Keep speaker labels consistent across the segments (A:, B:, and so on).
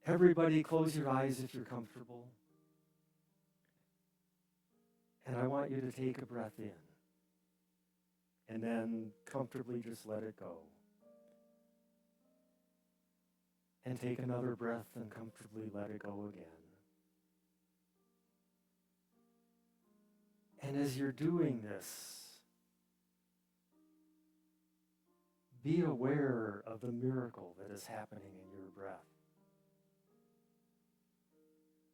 A: Everybody close your eyes if you're comfortable. And I want you to take a breath in. And then comfortably just let it go. And take another breath and comfortably let it go again. And as you're doing this, be aware of the miracle that is happening in your breath.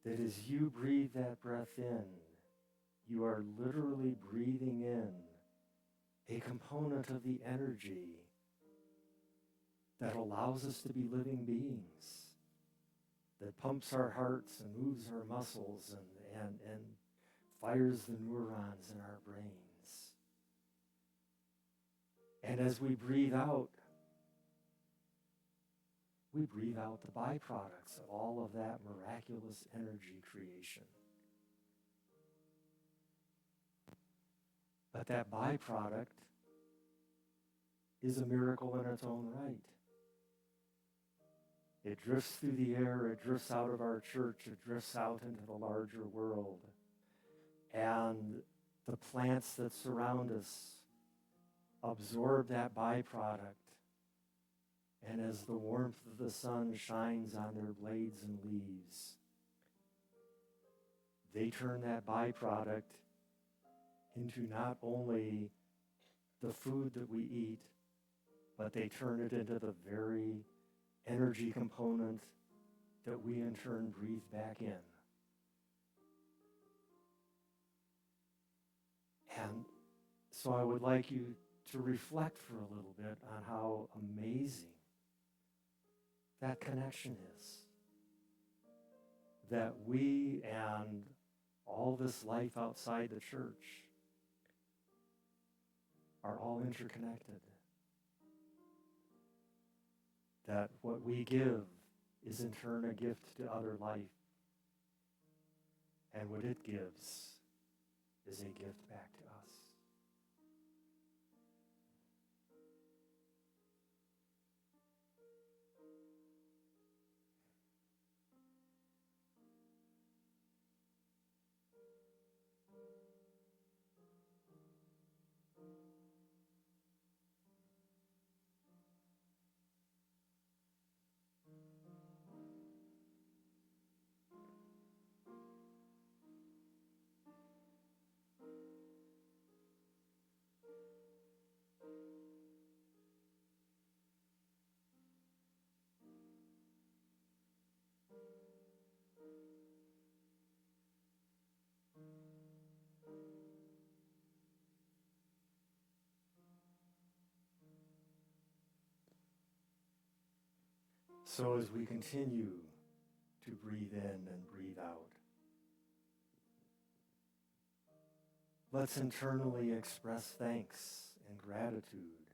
A: That as you breathe that breath in, you are literally breathing in a component of the energy that allows us to be living beings, that pumps our hearts and moves our muscles and fires the neurons in our brains. And as we breathe out the byproducts of all of that miraculous energy creation. But that byproduct is a miracle in its own right. It drifts through the air, it drifts out of our church, it drifts out into the larger world. And the plants that surround us absorb that byproduct. And as the warmth of the sun shines on their blades and leaves, they turn that byproduct into not only the food that we eat, but they turn it into the very energy component that we in turn breathe back in. And so I would like you to reflect for a little bit on how amazing that connection is. That we and all this life outside the church are all interconnected. That what we give is in turn a gift to other life. And what it gives is a gift back to us. So as we continue to breathe in and breathe out, let's internally express thanks and gratitude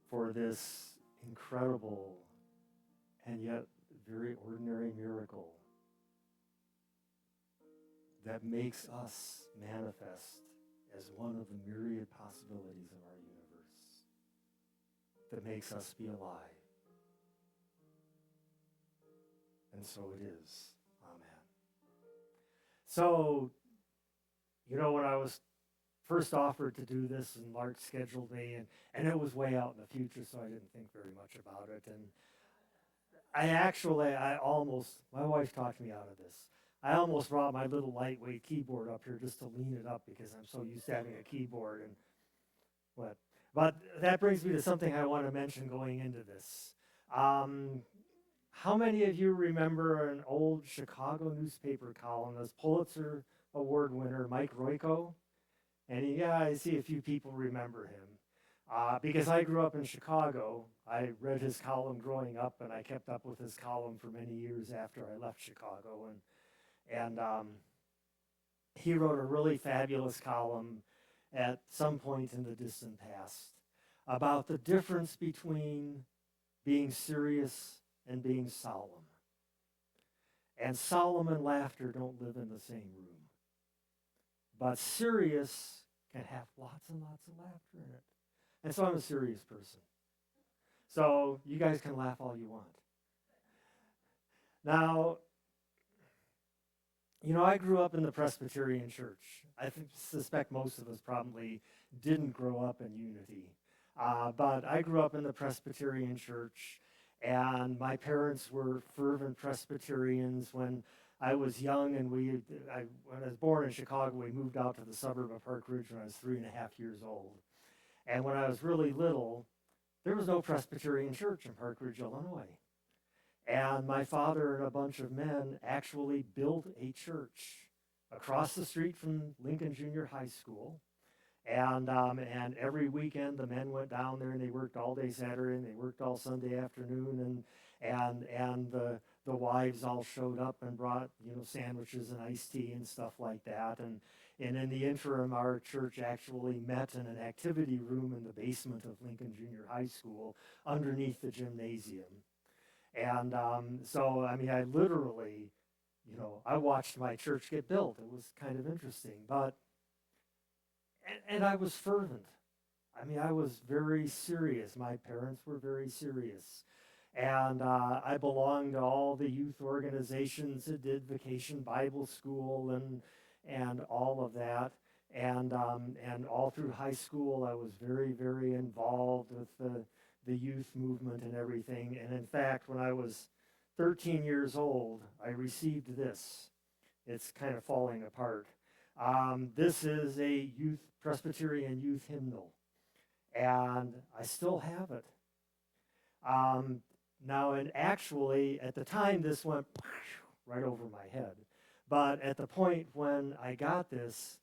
A: for this incredible and yet very ordinary miracle that makes us manifest as one of the myriad possibilities of our universe, that makes us be alive. And so it is. Amen. So, when I was first offered to do this and Mark scheduled me, and it was way out in the future, so I didn't think very much about it. And my wife talked me out of this. I almost brought my little lightweight keyboard up here just to lean it up because I'm so used to having a keyboard. But that brings me to something I want to mention going into this. How many of you remember an old Chicago newspaper columnist, Pulitzer Award winner, Mike Royko? And I see a few people remember him. Because I grew up in Chicago, I read his column growing up, and I kept up with his column for many years after I left Chicago. And he wrote a really fabulous column at some point in the distant past about the difference between being serious and being solemn. And solemn and laughter don't live in the same room. But serious can have lots and lots of laughter in it. And so I'm a serious person. So you guys can laugh all you want. Now, I grew up in the Presbyterian church. Suspect most of us probably didn't grow up in unity. But I grew up in the Presbyterian church, and my parents were fervent Presbyterians. When I was young, and when I was born in Chicago, we moved out to the suburb of Park Ridge when I was 3.5 years old. And when I was really little, there was no Presbyterian church in Park Ridge, Illinois. And my father and a bunch of men actually built a church across the street from Lincoln Junior High School. And every weekend the men went down there and they worked all day Saturday and they worked all Sunday afternoon, and the wives all showed up and brought sandwiches and iced tea and stuff like that. And in the interim, our church actually met in an activity room in the basement of Lincoln Junior High School underneath the gymnasium. And so, I mean, I literally, I watched my church get built. It was kind of interesting, and I was fervent. I mean, I was very serious. My parents were very serious. And I belonged to all the youth organizations that did Vacation Bible School and all of that. And all through high school, I was very, very involved with the youth movement and everything. And in fact, when I was 13 years old, I received this. It's kind of falling apart. This is a Presbyterian youth hymnal, and I still have it. Now, and actually, at the time, this went right over my head. But at the point when I got this,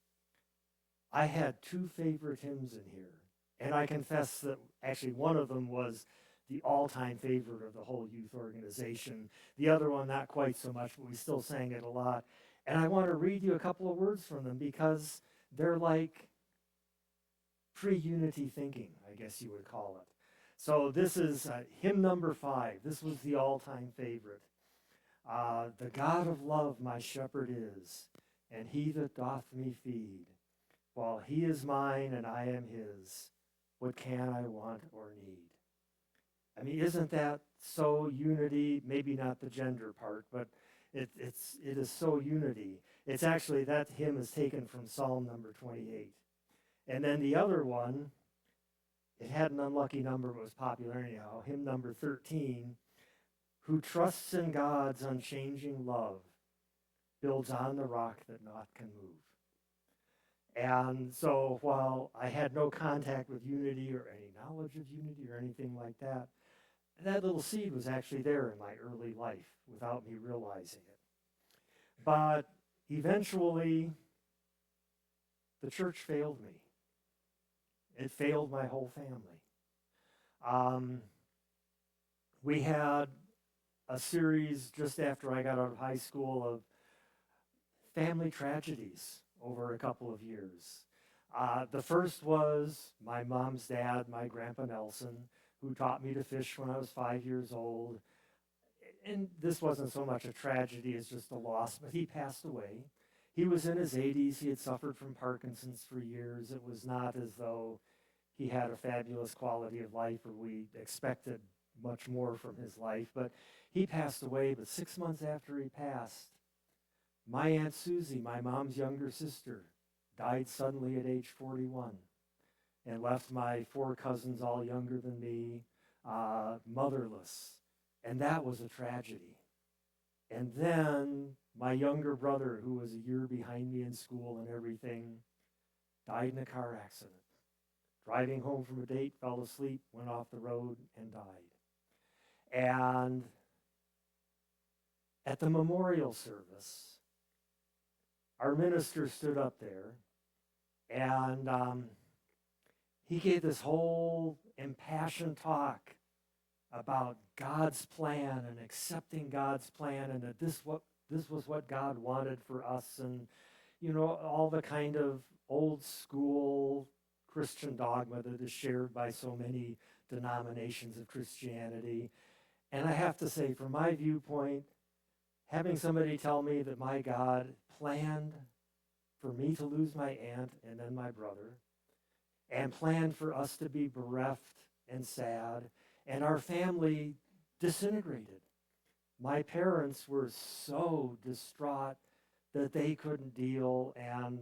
A: I had two favorite hymns in here. And I confess that actually one of them was the all-time favorite of the whole youth organization. The other one, not quite so much, but we still sang it a lot. And I want to read you a couple of words from them because they're like pre-unity thinking, I guess you would call it. So this is hymn number 5. This was the all-time favorite. The God of love my shepherd is, and he that doth me feed. While he is mine and I am his, what can I want or need? I mean, isn't that so unity? Maybe not the gender part, but it is so unity. It's actually, that hymn is taken from Psalm number 28. And then the other one, it had an unlucky number, but was popular anyhow, hymn number 13, who trusts in God's unchanging love, builds on the rock that naught can move. And so while I had no contact with unity or any knowledge of unity or anything like that, that little seed was actually there in my early life without me realizing it. But eventually, the church failed me. It failed my whole family. We had a series just after I got out of high school of family tragedies over a couple of years. The first was my mom's dad, my Grandpa Nelson, who taught me to fish when I was 5 years old. And this wasn't so much a tragedy as just a loss, but he passed away. He was in his 80s. He had suffered from Parkinson's for years. It was not as though he had a fabulous quality of life or we expected much more from his life. But he passed away, but 6 months after he passed, my Aunt Susie, my mom's younger sister, died suddenly at age 41 and left my 4 cousins, all younger than me, motherless. And that was a tragedy. And then my younger brother, who was a year behind me in school and everything, died in a car accident. Driving home from a date, fell asleep, went off the road, and died. And at the memorial service, our minister stood up there, and he gave this whole impassioned talk about God's plan and accepting God's plan, and that this was what God wanted for us, and all the kind of old school Christian dogma that is shared by so many denominations of Christianity. And I have to say, from my viewpoint, having somebody tell me that my God planned for me to lose my aunt and then my brother, and planned for us to be bereft and sad, and our family disintegrated. my parents were so distraught that they couldn't deal, and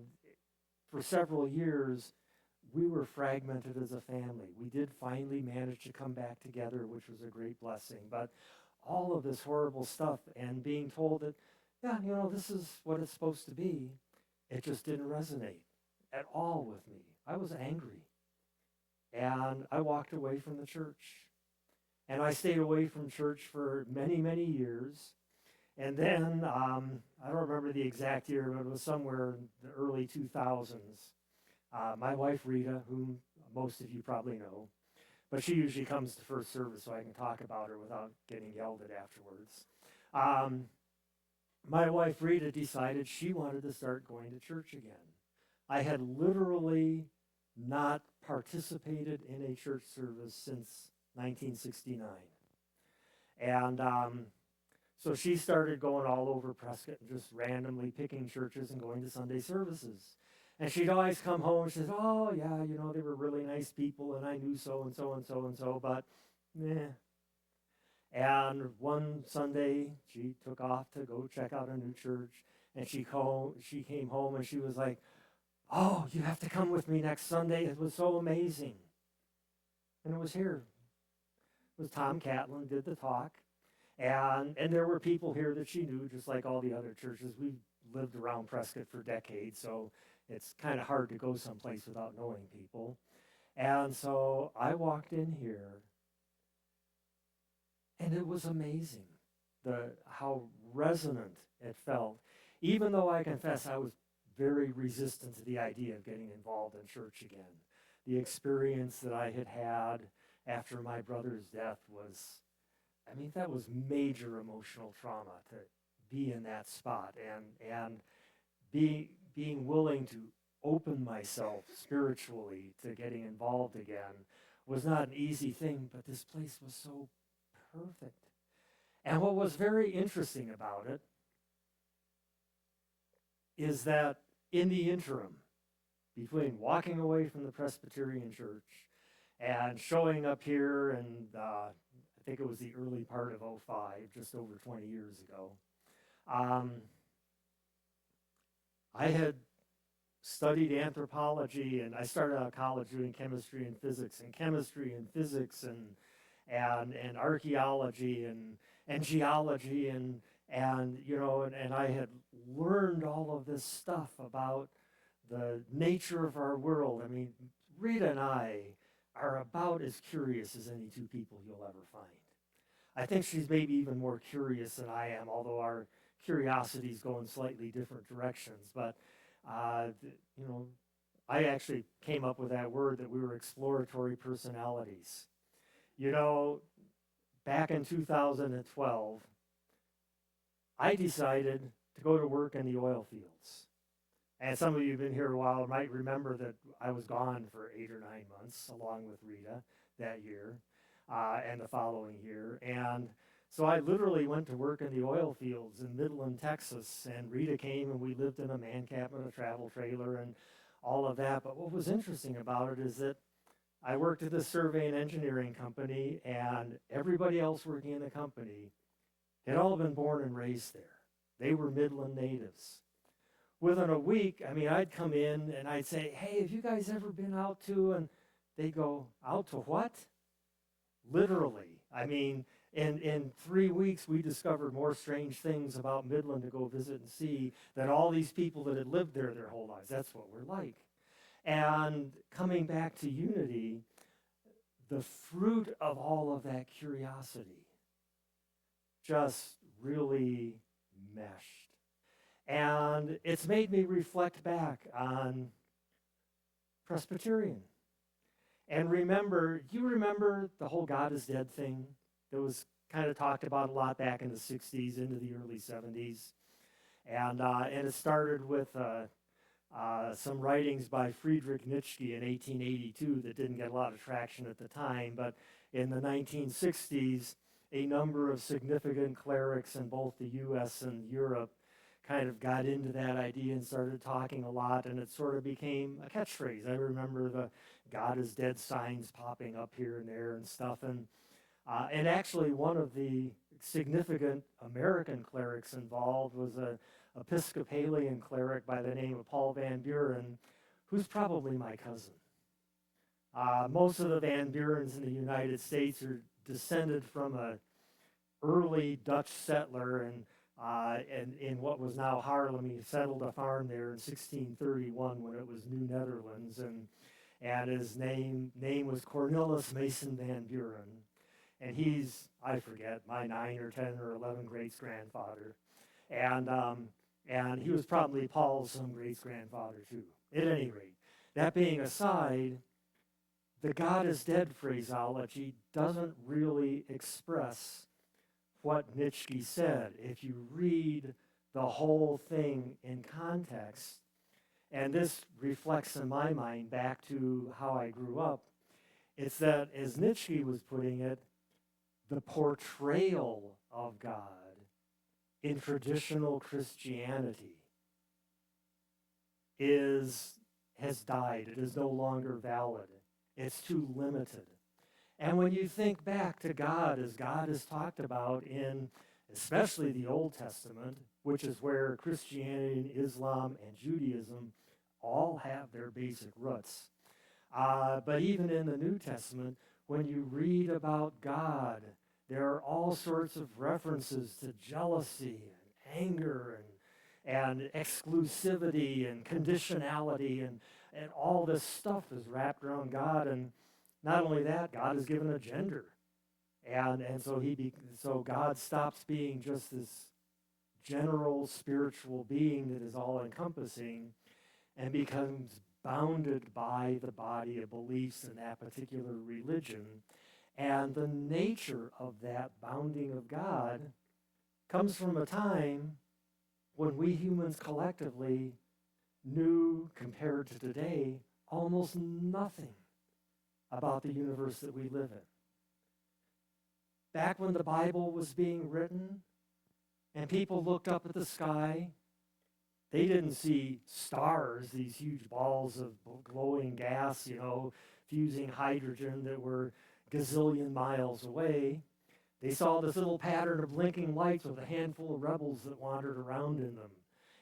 A: for several years, we were fragmented as a family. We did finally manage to come back together, which was a great blessing, but all of this horrible stuff and being told that, yeah, this is what it's supposed to be, it just didn't resonate at all with me. I was angry, and I walked away from the church. And I stayed away from church for many, many years. And then, I don't remember the exact year, but it was somewhere in the early 2000s. My wife, Rita, whom most of you probably know, but she usually comes to first service so I can talk about her without getting yelled at afterwards. My wife, Rita, decided she wanted to start going to church again. I had literally not participated in a church service since 1969. And so she started going all over Prescott and just randomly picking churches and going to Sunday services. And she'd always come home and she said, oh, yeah, they were really nice people, and I knew so and so and so and so, but meh. And one Sunday, she took off to go check out a new church, and she came home and she was like, oh, you have to come with me next Sunday. It was so amazing. And it was here. It was Tom Catlin did the talk. And there were people here that she knew, just like all the other churches. We've lived around Prescott for decades, so it's kind of hard to go someplace without knowing people. And so I walked in here, and it was amazing how resonant it felt. Even though I confess I was very resistant to the idea of getting involved in church again. The experience that I had had after my brother's death was, that was major emotional trauma to be in that spot, and being willing to open myself spiritually to getting involved again was not an easy thing, but this place was so perfect. And what was very interesting about it is that in the interim, between walking away from the Presbyterian Church and showing up here, and I think it was the early part of '05, just over 20 years ago, I had studied anthropology, and I started out of college doing chemistry and physics, and archaeology and geology, and I had learned all of this stuff about the nature of our world. Rita and I are about as curious as any two people you'll ever find. I think she's maybe even more curious than I am, although our curiosities go in slightly different directions. But, I actually came up with that word, that we were exploratory personalities. Back in 2012, I decided to go to work in the oil fields. And some of you who've been here a while might remember that I was gone for 8 or 9 months, along with Rita, that year and the following year. And so I literally went to work in the oil fields in Midland, Texas, and Rita came, and we lived in a man cabin, a travel trailer, and all of that. But what was interesting about it is that I worked at this survey and engineering company, and everybody else working in the company had all been born and raised there. They were Midland natives. Within a week, I'd come in and I'd say, hey, have you guys ever been out to, and they go, out to what? Literally. In 3 weeks, we discovered more strange things about Midland to go visit and see than all these people that had lived there their whole lives. That's what we're like. And coming back to Unity, the fruit of all of that curiosity just really meshed. And it's made me reflect back on Presbyterian. And you remember the whole God is dead thing that was kind of talked about a lot back in the 60s into the early 70s. And it started with some writings by Friedrich Nietzsche in 1882 that didn't get a lot of traction at the time. But in the 1960s, a number of significant clerics in both the U.S. and Europe kind of got into that idea and started talking a lot, and it sort of became a catchphrase. I remember the God is dead signs popping up here and there and stuff. And actually, one of the significant American clerics involved was a Episcopalian cleric by the name of Paul Van Buren, who's probably my cousin. Most of the Van Burens in the United States are descended from a early Dutch settler, and in what was now Haarlem. He settled a farm there in 1631 when it was New Netherlands, and his name was Cornelis Mason Van Buren, and he's, I forget, my 9 or 10 or 11 great-grandfather, and he was probably Paul's some great-grandfather too. At any rate, that being aside, the God is dead phraseology doesn't really express what Nietzsche said. If you read the whole thing in context, and this reflects in my mind back to how I grew up, it's that, as Nietzsche was putting it, the portrayal of God in traditional Christianity has died. It is no longer valid. It's too limited. And when you think back to God, as God is talked about in especially the Old Testament, which is where Christianity and Islam and Judaism all have their basic roots. But even in the New Testament, when you read about God, there are all sorts of references to jealousy and anger and exclusivity and conditionality, and all this stuff is wrapped around God. And not only that, God is given a gender. And so God stops being just this general spiritual being that is all-encompassing and becomes bounded by the body of beliefs in that particular religion. And the nature of that bounding of God comes from a time when we humans collectively knew, compared to today, almost nothing about the universe that we live in. Back when the Bible was being written and people looked up at the sky, they didn't see stars, these huge balls of glowing gas, fusing hydrogen that were gazillion miles away. They saw this little pattern of blinking lights with a handful of rebels that wandered around in them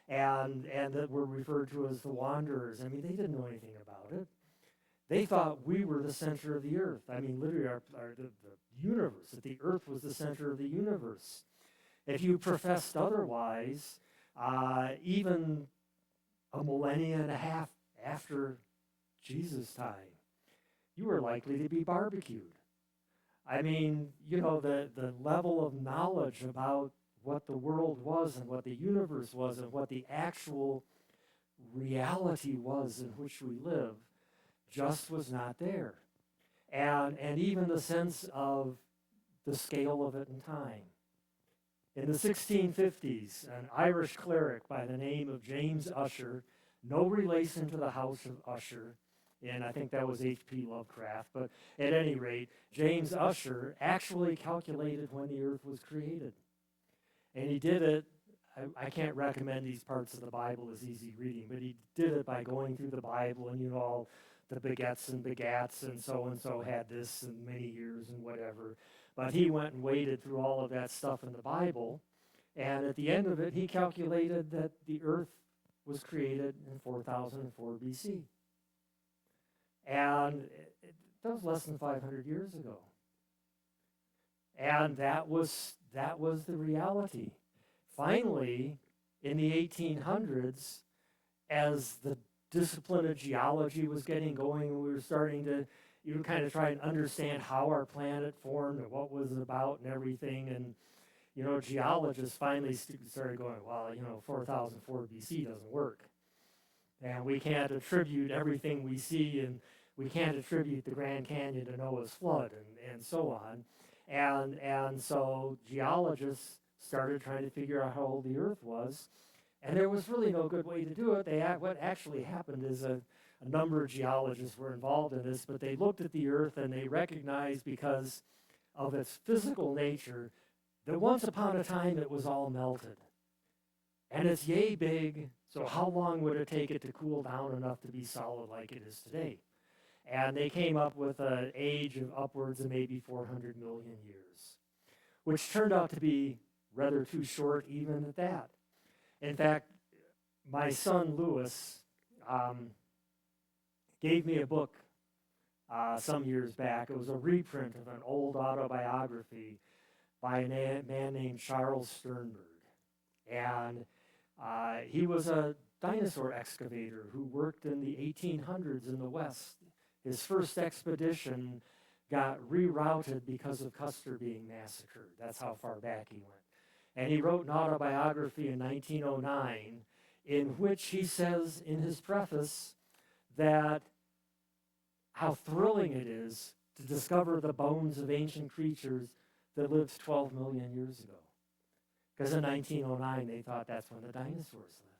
A: and that were referred to as the wanderers. I mean, they didn't know anything about it. They thought we were the center of the earth. I mean, literally, the universe, that the earth was the center of the universe. If you professed otherwise, even a millennia and a half after Jesus' time, you were likely to be barbecued. I mean, the level of knowledge about what the world was and what the universe was and what the actual reality was in which we live just was not there. And even the sense of the scale of it in time. In the 1650s, an Irish cleric by the name of James Ussher, no relation to the House of Usher, and I think that was H.P. Lovecraft, but at any rate, James Ussher actually calculated when the earth was created. And he did it, I can't recommend these parts of the Bible as easy reading, but he did it by going through the Bible and all the begets and begats and so had this and many years and whatever. But he went and waded through all of that stuff in the Bible, and at the end of it, he calculated that the earth was created in 4004 BC. And that was less than 500 years ago. And that was the reality. Finally, in the 1800s, as the discipline of geology was getting going, and we were starting to kind of try and understand how our planet formed and what was it about and everything. And, geologists finally started going, well, 4004 BC doesn't work. And we can't attribute everything we see, and we can't attribute the Grand Canyon to Noah's flood and so on. And so geologists started trying to figure out how old the earth was. And there was really no good way to do it. What actually happened is a number of geologists were involved in this, but they looked at the earth and they recognized, because of its physical nature, that once upon a time it was all melted. And it's yay big, so how long would it take it to cool down enough to be solid like it is today? And they came up with an age of upwards of maybe 400 million years. which turned out to be rather too short even at that. In fact, my son Lewis gave me a book some years back. It was a reprint of an old autobiography by a man named Charles Sternberg. And he was a dinosaur excavator who worked in the 1800s in the West. His first expedition got rerouted because of Custer being massacred. That's how far back he went. And he wrote an autobiography in 1909 in which he says in his preface that how thrilling it is to discover the bones of ancient creatures that lived 12 million years ago. Because in 1909, they thought that's when the dinosaurs lived.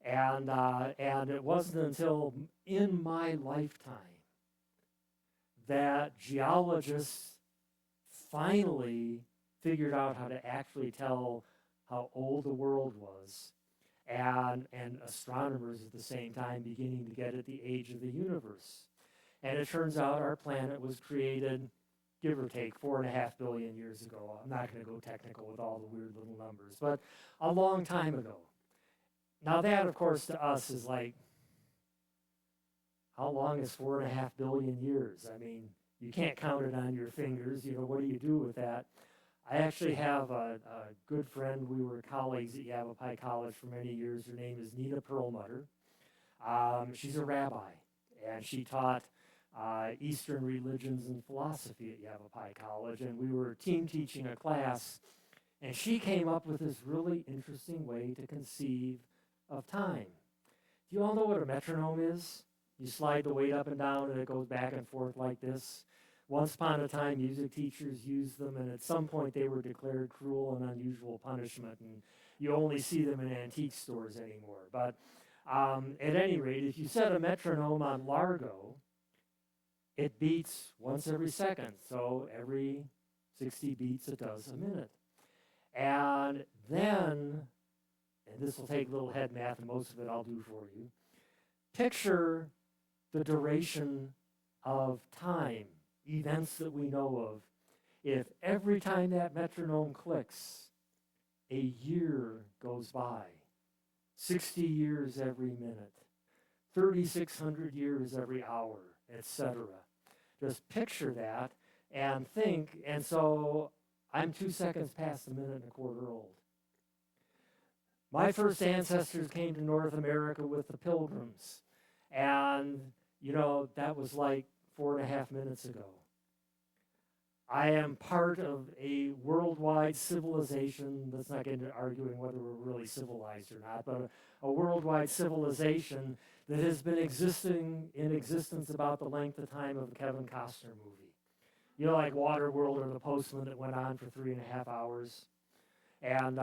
A: And it wasn't until in my lifetime that geologists finally figured out how to actually tell how old the world was, and astronomers at the same time beginning to get at the age of the universe. And it turns out our planet was created, give or take, 4.5 billion years ago. I'm not going to go technical with all the weird little numbers, but a long time ago. Now that, of course, to us is like, how long is 4.5 billion years? I mean, you can't count it on your fingers. You know, what do you do with that? I actually have a good friend. We were colleagues at Yavapai College for many years. Her name is Nina Perlmutter. She's a rabbi, and she taught Eastern religions and philosophy at Yavapai College, and we were team teaching a class, and she came up with this really interesting way to conceive of time. Do you all know what a metronome is? You slide the weight up and down, and it goes back and forth like this. Once upon a time, music teachers used them, and at some point they were declared cruel and unusual punishment, and you only see them in antique stores anymore. But at any rate, if you set a metronome on Largo, it beats once every second. So every 60 beats, it does a minute. And then, and this will take a little head math, and most of it I'll do for you, picture the duration of time, events that we know of. If every time that metronome clicks, a year goes by, 60 years every minute, 3,600 years every hour, etc. Just picture that and think, and so I'm 2 seconds past a minute and a quarter old. My first ancestors came to North America with the Pilgrims, and, you know, that was like 4.5 minutes ago. I am part of a worldwide civilization that's not getting into arguing whether we're really civilized or not, but a worldwide civilization that has been in existence about the length of time of a Kevin Costner movie. You know, like Waterworld or The Postman that went on for 3.5 hours. And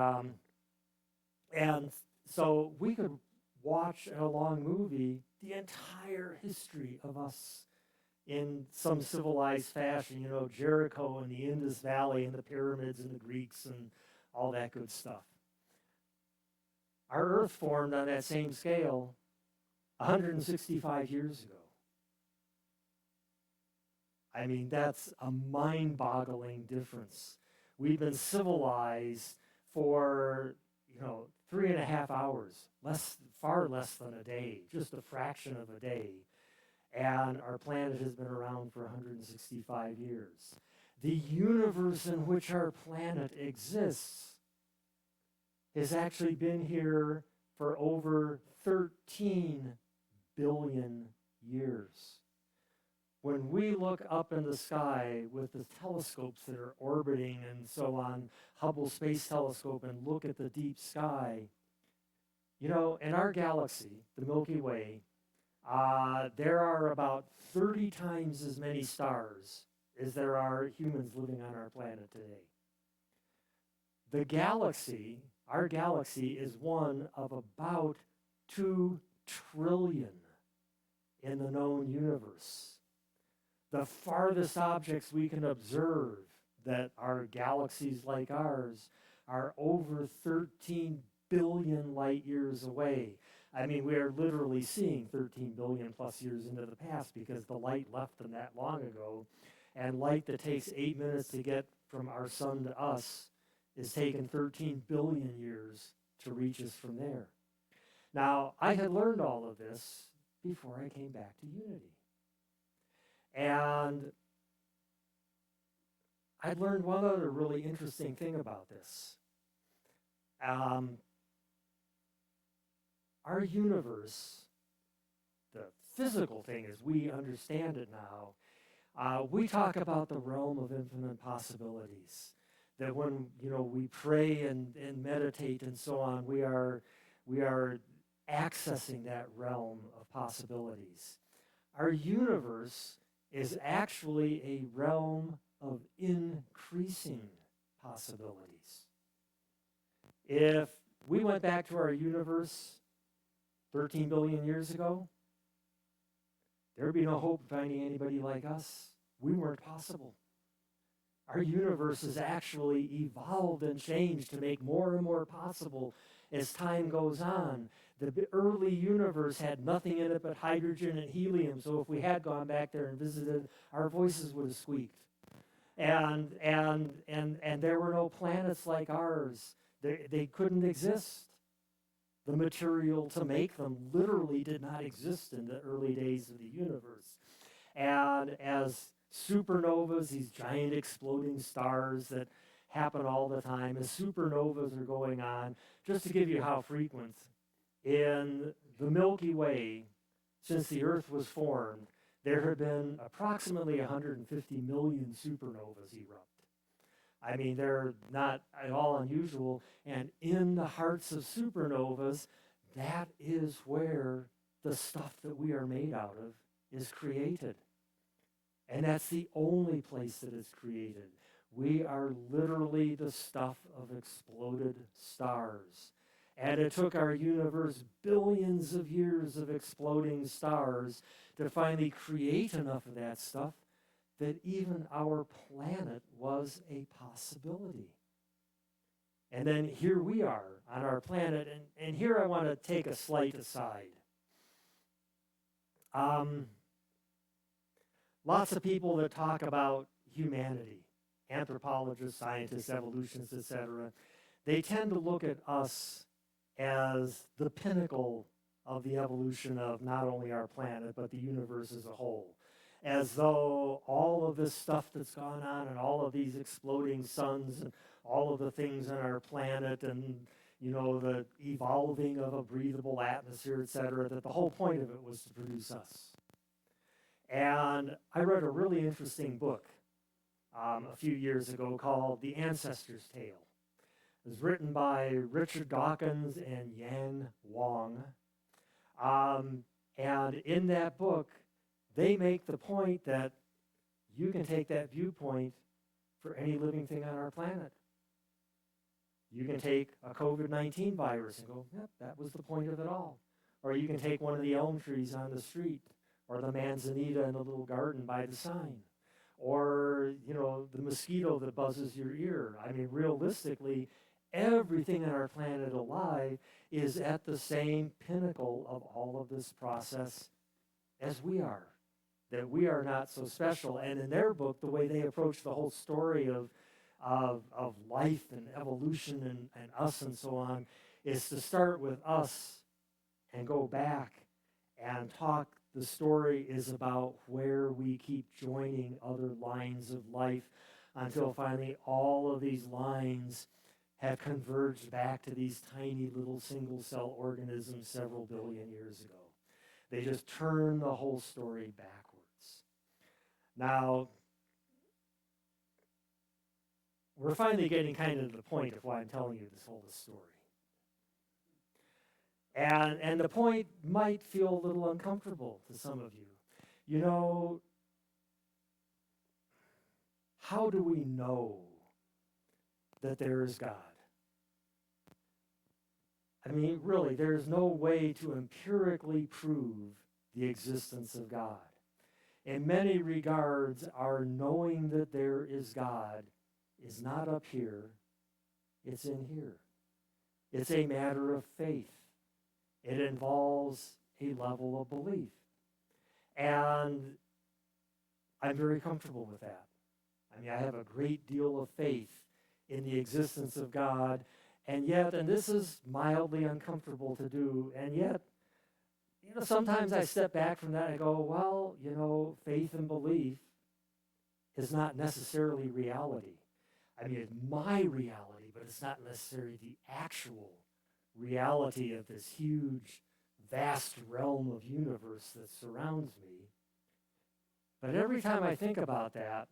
A: so we could watch in a long movie the entire history of us in some civilized fashion, you know, Jericho and the Indus Valley and the pyramids and the Greeks and all that good stuff. Our Earth formed on that same scale 165 years ago. I mean, that's a mind-boggling difference. We've been civilized for, 3.5 hours, far less than a day, just a fraction of a day. And our planet has been around for 165 years. The universe in which our planet exists has actually been here for over 13 billion years. When we look up in the sky with the telescopes that are orbiting and so on, Hubble Space Telescope, and look at the deep sky, in our galaxy, the Milky Way, there are about 30 times as many stars as there are humans living on our planet today. The galaxy, our galaxy, is one of about 2 trillion in the known universe. The farthest objects we can observe that are galaxies like ours are over 13 billion light years away. I mean, we are literally seeing 13 billion plus years into the past because the light left them that long ago. And light that takes 8 minutes to get from our sun to us is taken 13 billion years to reach us from there. Now, I had learned all of this before I came back to Unity. And I'd learned one other really interesting thing about this. Our universe, the physical thing as we understand it now, we talk about the realm of infinite possibilities. That when we pray and meditate and so on, we are accessing that realm of possibilities. Our universe is actually a realm of increasing possibilities. If we went back to our universe 13 billion years ago, there would be no hope of finding anybody like us. We weren't possible. Our universe has actually evolved and changed to make more and more possible as time goes on. The early universe had nothing in it but hydrogen and helium, so if we had gone back there and visited, our voices would have squeaked. And there were no planets like ours. They couldn't exist. The material to make them literally did not exist in the early days of the universe. And as supernovas, these giant exploding stars that happen all the time, as supernovas are going on, just to give you how frequent, in the Milky Way, since the Earth was formed, there have been approximately 150 million supernovas erupt. I mean, they're not at all unusual, and in the hearts of supernovas, that is where the stuff that we are made out of is created. And that's the only place that it's created. We are literally the stuff of exploded stars. And it took our universe billions of years of exploding stars to finally create enough of that stuff that even our planet was a possibility. And then here we are on our planet, and here I want to take a slight aside. Lots of people that talk about humanity, anthropologists, scientists, evolutionists, etc., they tend to look at us as the pinnacle of the evolution of not only our planet, but the universe as a whole. As though all of this stuff that's gone on and all of these exploding suns and all of the things on our planet and, the evolving of a breathable atmosphere, etc., that the whole point of it was to produce us. And I read a really interesting book a few years ago called The Ancestor's Tale. It was written by Richard Dawkins and Yan Wang. And in that book, they make the point that you can take that viewpoint for any living thing on our planet. You can take a COVID-19 virus and go, yep, that was the point of it all. Or you can take one of the elm trees on the street, or the manzanita in the little garden by the sign, or, the mosquito that buzzes your ear. I mean, realistically, everything on our planet alive is at the same pinnacle of all of this process as we are, that we are not so special. And in their book, the way they approach the whole story of life and evolution and us and so on is to start with us and go back and talk. The story is about where we keep joining other lines of life until finally all of these lines have converged back to these tiny little single-cell organisms several billion years ago. They just turn the whole story backwards. Now, we're finally getting kind of to the point of why I'm telling you this whole story. And the point might feel a little uncomfortable to some of you. How do we know that there is God? I mean, really, there's no way to empirically prove the existence of God. In many regards, our knowing that there is God is not up here, it's in here. It's a matter of faith. It involves a level of belief. And I'm very comfortable with that. I mean, I have a great deal of faith in the existence of God, and yet, and this is mildly uncomfortable to do, and yet, sometimes I step back from that and I go, well, faith and belief is not necessarily reality. I mean, it's my reality, but it's not necessarily the actual reality of this huge, vast realm of universe that surrounds me. But every time I think about that,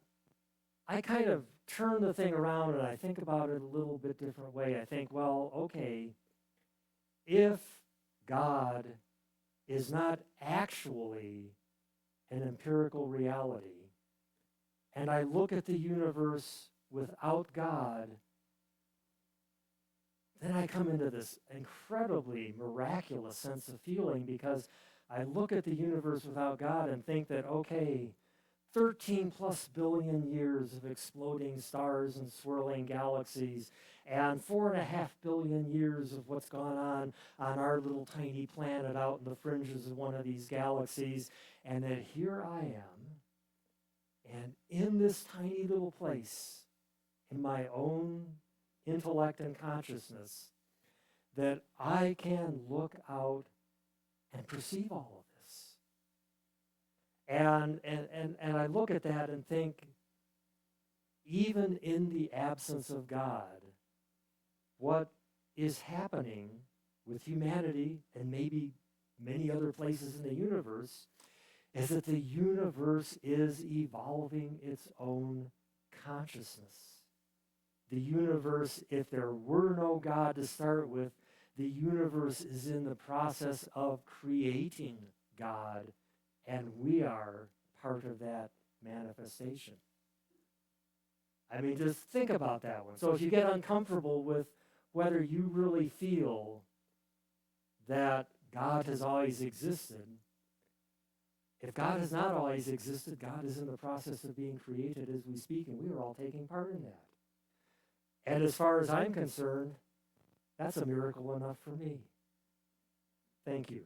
A: I kind of turn the thing around and I think about it a little bit different way. I think, well, okay, if God is not actually an empirical reality, and I look at the universe without God, then I come into this incredibly miraculous sense of feeling, because I look at the universe without God and think that, okay, 13 plus billion years of exploding stars and swirling galaxies, and 4.5 billion years of what's gone on our little tiny planet out in the fringes of one of these galaxies, and that here I am, and in this tiny little place, in my own intellect and consciousness, that I can look out and perceive all of this. And I look at that and think, even in the absence of God, what is happening with humanity and maybe many other places in the universe is that the universe is evolving its own consciousness. The universe, if there were no God to start with, the universe is in the process of creating God, and we are part of that manifestation. I mean, just think about that one. So if you get uncomfortable with whether you really feel that God has always existed, if God has not always existed, God is in the process of being created as we speak, and we are all taking part in that. And as far as I'm concerned, that's a miracle enough for me. Thank you.